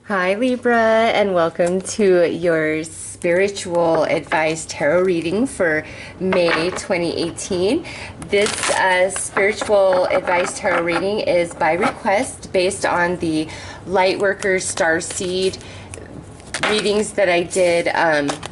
Hi Libra, and welcome to your spiritual advice tarot reading for May 2018. This spiritual advice tarot reading is by request based on the Lightworker Starseed readings that I did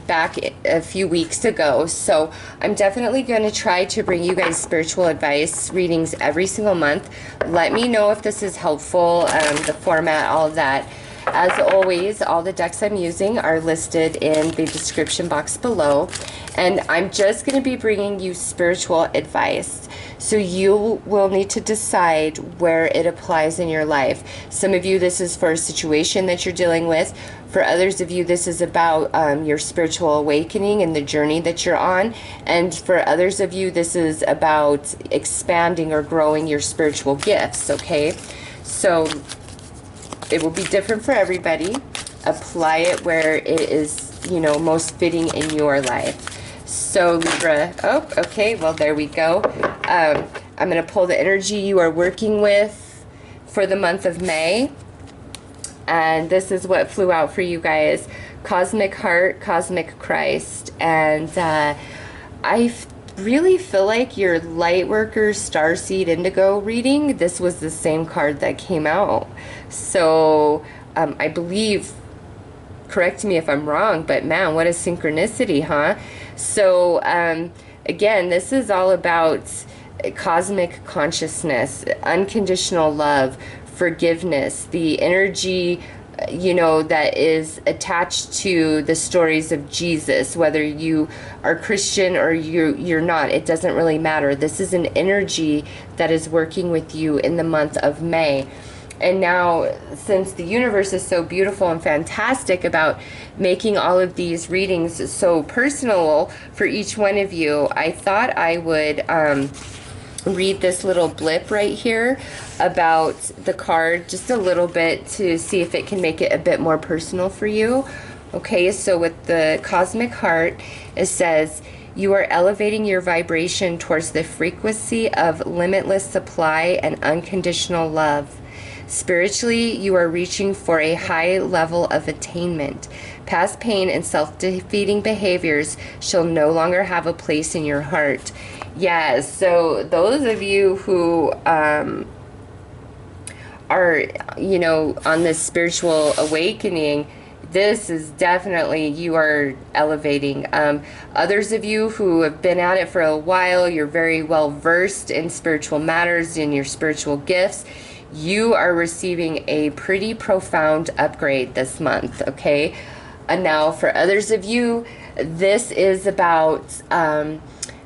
back a few weeks ago. So I'm definitely going to try to bring you guys spiritual advice readings every single month. Let me know if this is helpful, the format, all of that. As always, all the decks I'm using are listed in the description box below, and I'm just going to be bringing you spiritual advice. So you will need to decide where it applies in your life. Some of you, this is for a situation that you're dealing with. For others of you, this is about your spiritual awakening and the journey that you're on. And for others of you, this is about expanding or growing your spiritual gifts, okay? So it will be different for everybody. Apply it where it is, most fitting in your life. So Libra, oh, okay, well, there we go. I'm going to pull the energy you are working with for the month of May. And this is what flew out for you guys. Cosmic Heart, Cosmic Christ. And I really feel like your Lightworker Starseed Indigo reading, this was the same card that came out. So I believe, correct me if I'm wrong, but man, what a synchronicity, huh? So again, this is all about cosmic consciousness, unconditional love, forgiveness, the energy that is attached to the stories of Jesus, whether you are Christian or you're not, it doesn't really matter. This is an energy that is working with you in the month of May. And now, since the universe is so beautiful and fantastic about making all of these readings so personal for each one of you, I thought I would read this little blip right here about the card just a little bit to see if it can make it a bit more personal for you. Okay, so with the Cosmic Heart, it says, you are elevating your vibration towards the frequency of limitless supply and unconditional love. Spiritually, you are reaching for a high level of attainment. Past pain and self-defeating behaviors shall no longer have a place in your heart. Yeah, so those of you who are, on this spiritual awakening, this is definitely, you are elevating. Others of you who have been at it for a while, you're very well versed in spiritual matters, in your spiritual gifts. You are receiving a pretty profound upgrade this month, okay? And now for others of you, this is about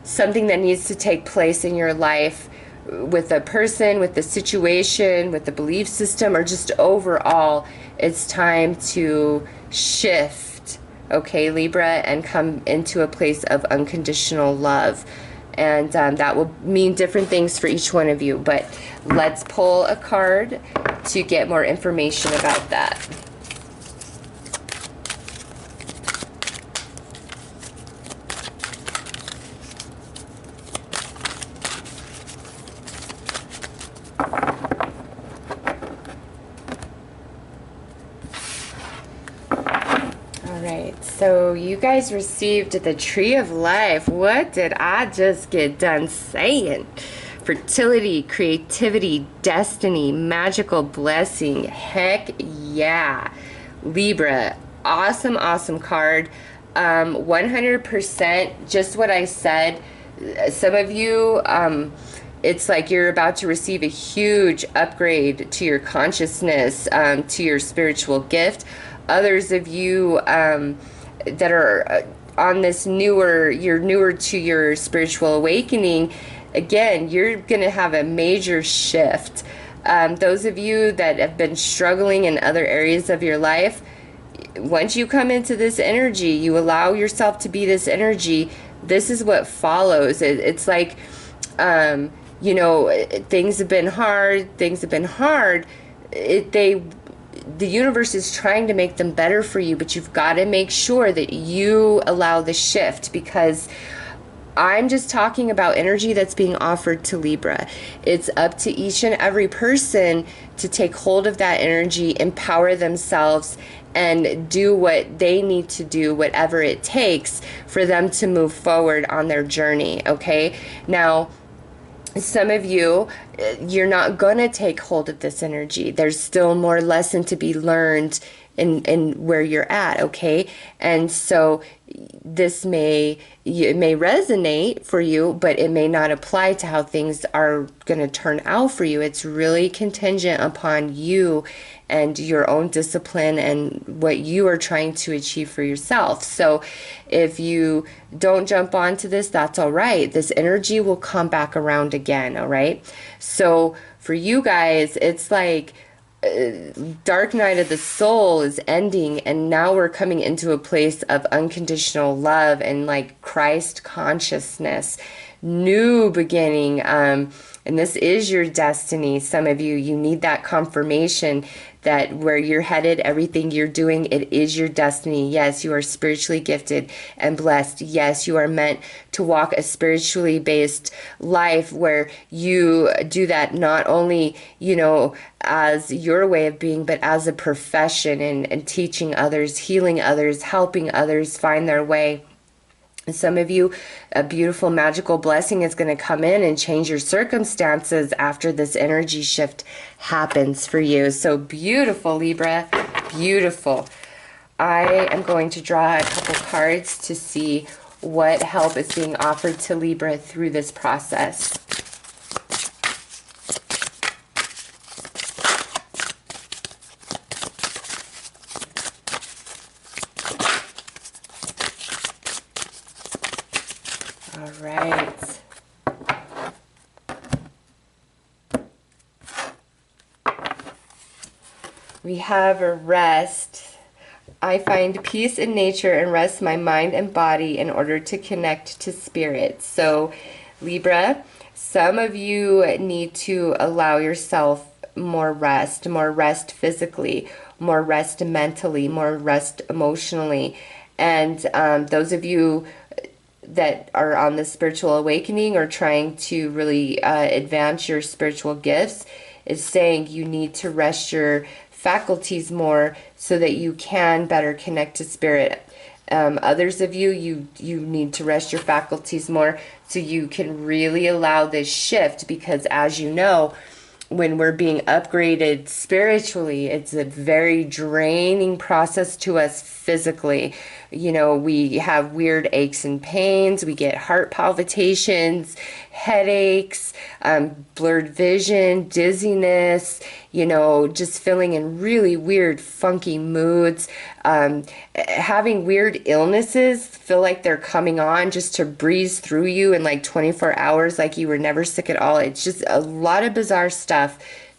something that needs to take place in your life with a person, with the situation, with the belief system, or just overall. It's time to shift, okay, Libra, and come into a place of unconditional love. And that will mean different things for each one of you. But let's pull a card to get more information about that. So you guys received the Tree of Life. What did I just get done saying? Fertility, creativity, destiny, magical blessing. Heck yeah. Libra, awesome, awesome card. 100% just what I said. Some of you, it's like you're about to receive a huge upgrade to your consciousness, to your spiritual gift. Others of you that are on this you're newer to your spiritual awakening, again, you're going to have a major shift. Those of you that have been struggling in other areas of your life, once you come into this energy, you allow yourself to be this energy, this is what follows. It's like, things have been hard, the universe is trying to make them better for you, but you've got to make sure that you allow the shift, because I'm just talking about energy that's being offered to Libra. It's up to each and every person to take hold of that energy, empower themselves, and do what they need to do, whatever it takes for them to move forward on their journey, okay? Now, some of you, you're not going to take hold of this energy. There's still more lesson to be learned in where you're at, okay? And so this may resonate for you, but it may not apply to how things are going to turn out for you. It's really contingent upon you and your own discipline and what you are trying to achieve for yourself. So if you don't jump onto this, that's all right. This energy will come back around again, all right? So for you guys, it's like dark night of the soul is ending, and now we're coming into a place of unconditional love and like Christ consciousness, new beginning. And this is your destiny. Some of you, you need that confirmation that where you're headed, everything you're doing, it is your destiny. Yes, you are spiritually gifted and blessed. Yes, you are meant to walk a spiritually based life where you do that not only, you know, as your way of being, but as a profession, and teaching others, healing others, helping others find their way. Some of you, a beautiful magical blessing is going to come in and change your circumstances after this energy shift happens for you. So beautiful, Libra, beautiful. I am going to draw a couple cards to see what help is being offered to Libra through this process. All right. We have a rest. I find peace in nature and rest my mind and body in order to connect to spirit. So, Libra, some of you need to allow yourself more rest physically, more rest mentally, more rest emotionally. And those of you that are on the spiritual awakening or trying to really advance your spiritual gifts, is saying you need to rest your faculties more so that you can better connect to spirit. Others of you, you need to rest your faculties more so you can really allow this shift, because as you know, when we're being upgraded spiritually, it's a very draining process to us physically. You know, we have weird aches and pains, we get heart palpitations, headaches, blurred vision, dizziness, you know, just feeling in really weird, funky moods, having weird illnesses, feel like they're coming on just to breeze through you in like 24 hours, like you were never sick at all. It's just a lot of bizarre stuff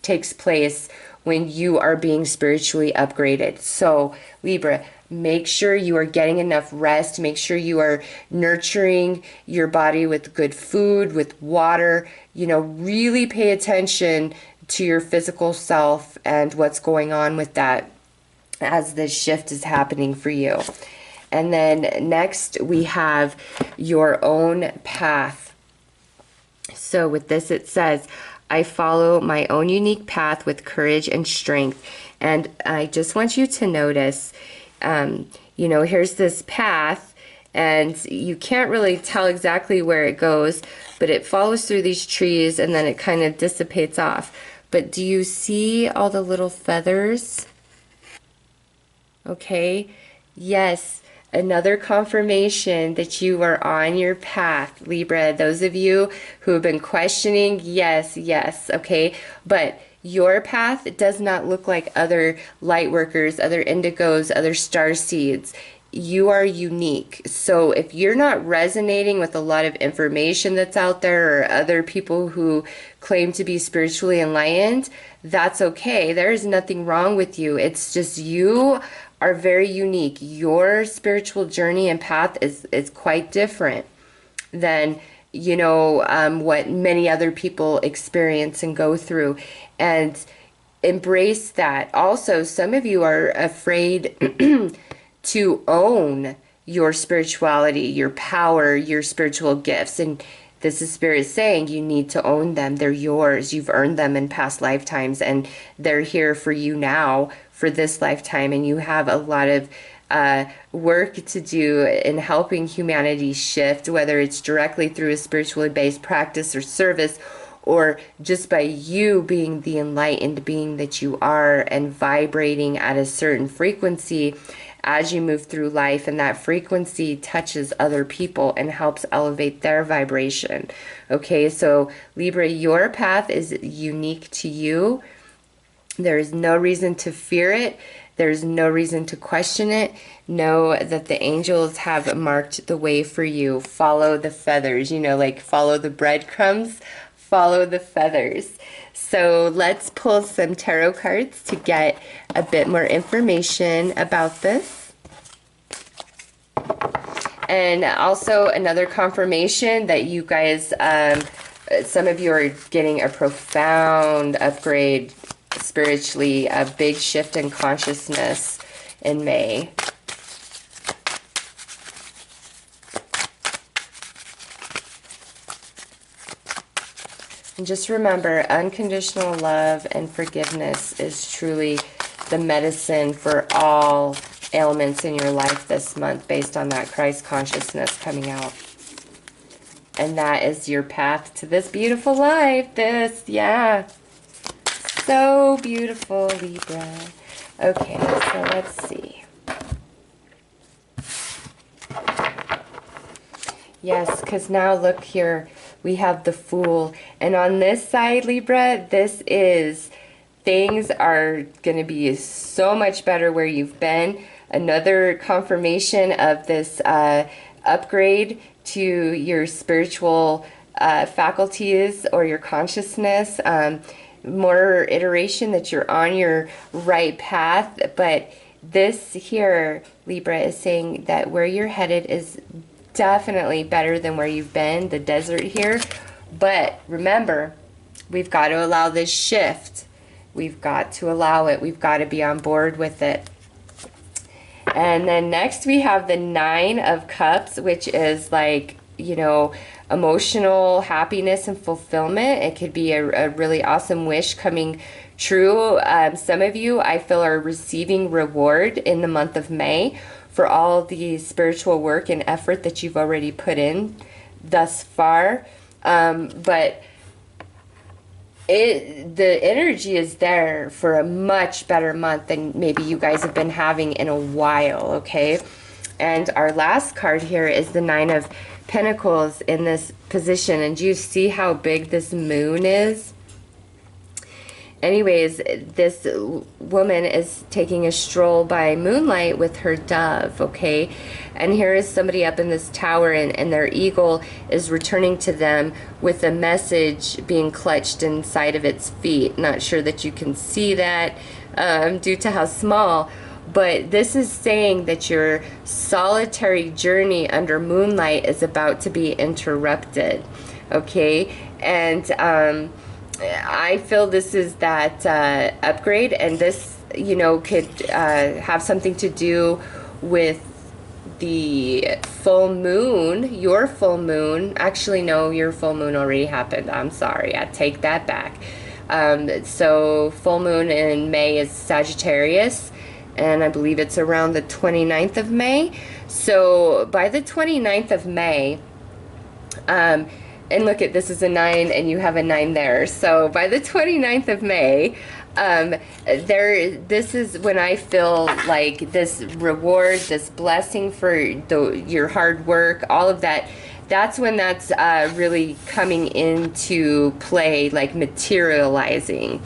takes place when you are being spiritually upgraded. So, Libra, make sure you are getting enough rest. Make sure you are nurturing your body with good food, with water. You know, really pay attention to your physical self and what's going on with that as this shift is happening for you. And then next we have your own path. So with this it says, I follow my own unique path with courage and strength. And I just want you to notice, you know, here's this path, and you can't really tell exactly where it goes, but it follows through these trees and then it kind of dissipates off. But do you see all the little feathers? Okay, yes, another confirmation that you are on your path, Libra. Those of you who have been questioning, yes, okay, but your path does not look like other light workers, other indigos, other star seeds. You are unique. So if you're not resonating with a lot of information that's out there, or other people who claim to be spiritually enlightened, that's okay. There is nothing wrong with you. It's just you are very unique. Your spiritual journey and path is quite different than, you know, what many other people experience and go through. And embrace that. Also, some of you are afraid to own your spirituality, your power, your spiritual gifts. And this is Spirit saying you need to own them. They're yours. You've earned them in past lifetimes, and they're here for you now for this lifetime. And you have a lot of work to do in helping humanity shift, whether it's directly through a spiritually based practice or service, or just by you being the enlightened being that you are and vibrating at a certain frequency as you move through life, and that frequency touches other people and helps elevate their vibration. Okay, so Libra, your path is unique to you. There is no reason to fear it. There's no reason to question it. Know that the angels have marked the way for you. Follow the feathers, you know, like follow the breadcrumbs, follow the feathers. So let's pull some tarot cards to get a bit more information about this. And also another confirmation that you guys, some of you are getting a profound upgrade spiritually, a big shift in consciousness in May. And just remember, unconditional love and forgiveness is truly the medicine for all ailments in your life this month, based on that Christ consciousness coming out. And that is your path to this beautiful life. This, yeah. So beautiful, Libra. Okay, so let's see. Yes, because now look here, we have the Fool. And on this side, Libra, this is, things are going to be so much better where you've been. Another confirmation of this upgrade to your spiritual faculties or your consciousness. More iteration that you're on your right path. But this here, Libra, is saying that where you're headed is definitely better than where you've been, the desert here. But remember, we've got to allow this shift. We've got to allow it. We've got to be on board with it. And then next we have the Nine of Cups, which is like, you know, emotional happiness and fulfillment. It could be a really awesome wish coming true. Some of you, I feel, are receiving reward in the month of May for all the spiritual work and effort that you've already put in thus far. But the energy is there for a much better month than maybe you guys have been having in a while, okay? And our last card here is the Nine of Pentacles in this position. And do you see how big this moon is? Anyways, this woman is taking a stroll by moonlight with her dove, okay? And here is somebody up in this tower, and their eagle is returning to them with a message being clutched inside of its feet. Not sure that you can see that due to how small, but this is saying that your solitary journey under moonlight is about to be interrupted, okay? And I feel this is that upgrade, and this, you know, could have something to do with the full moon, your full moon. Actually, no, your full moon already happened. I'm sorry, I take that back. So full moon in May is Sagittarius, and I believe it's around the 29th of May. So by the 29th of May, and look at, this is a 9 and you have a 9 there. So by the 29th of May, this is when I feel like this reward, this blessing for your hard work, all of that, that's when that's really coming into play, like materializing.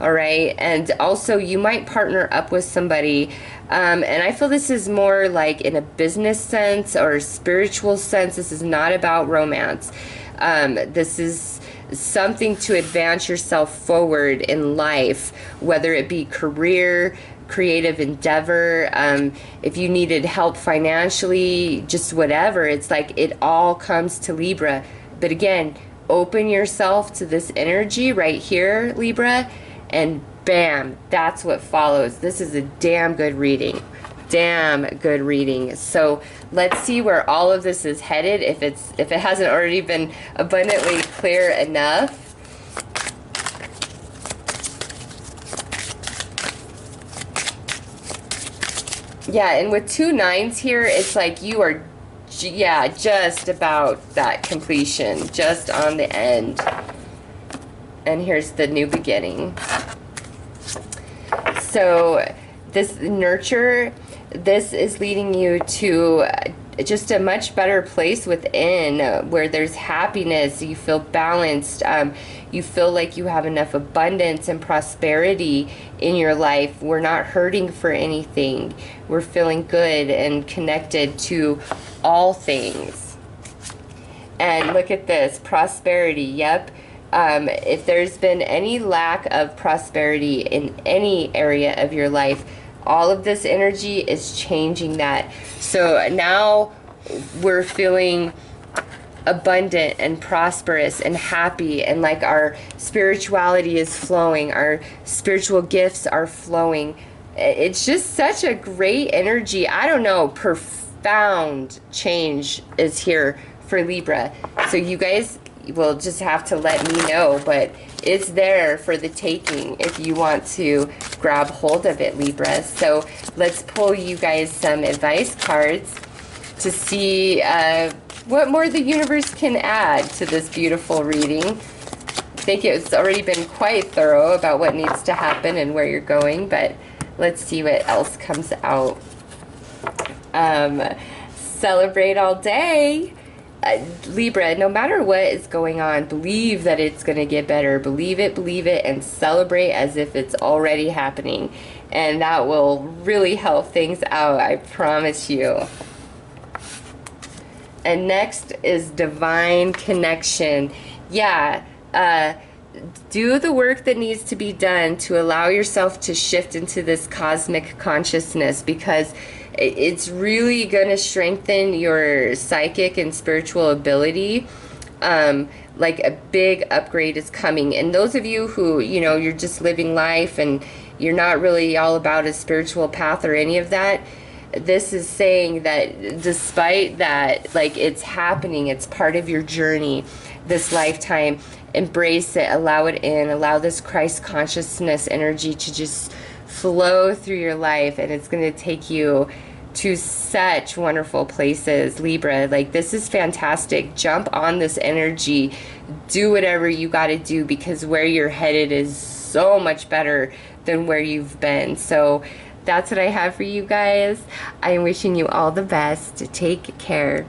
All right. And also you might partner up with somebody. And I feel this is more like in a business sense or a spiritual sense. This is not about romance. This is something to advance yourself forward in life, whether it be career, creative endeavor, if you needed help financially, just whatever. It's like it all comes to Libra. But again, open yourself to this energy right here, Libra, and bam, that's what follows. This is a damn good reading. damn good reading. So let's see where all of this is headed, if it hasn't already been abundantly clear enough. Yeah, and with 2 9s here, it's like you are, yeah, just about that completion, just on the end. And here's the new beginning. So this nurture, this is leading you to just a much better place within, where there's happiness, you feel balanced, you feel like you have enough abundance and prosperity in your life. We're not hurting for anything. We're feeling good and connected to all things. And look at this, prosperity, yep. If there's been any lack of prosperity in any area of your life, all of this energy is changing that. So now we're feeling abundant and prosperous and happy, and like our spirituality is flowing, our spiritual gifts are flowing. It's just such a great energy. I don't know, profound change is here for Libra. So you guys will just have to let me know, but it's there for the taking if you want to grab hold of it, Libra. So let's pull you guys some advice cards to see what more the universe can add to this beautiful reading. I think it's already been quite thorough about what needs to happen and where you're going, but let's see what else comes out. Celebrate all day. Libra, no matter what is going on, believe that it's going to get better. Believe it, and celebrate as if it's already happening. And that will really help things out, I promise you. And next is divine connection. Yeah, do the work that needs to be done to allow yourself to shift into this cosmic consciousness, because it's really going to strengthen your psychic and spiritual ability. Like a big upgrade is coming. And those of you who, you know, you're just living life and you're not really all about a spiritual path or any of that, this is saying that despite that, like, it's happening, it's part of your journey this lifetime. Embrace it, allow it in, allow this Christ consciousness energy to just flow through your life, and it's going to take you to such wonderful places, Libra. Like, this is fantastic. Jump on this energy, do whatever you got to do, because where you're headed is so much better than where you've been. So that's what I have for you guys. I'm wishing you all the best. Take care.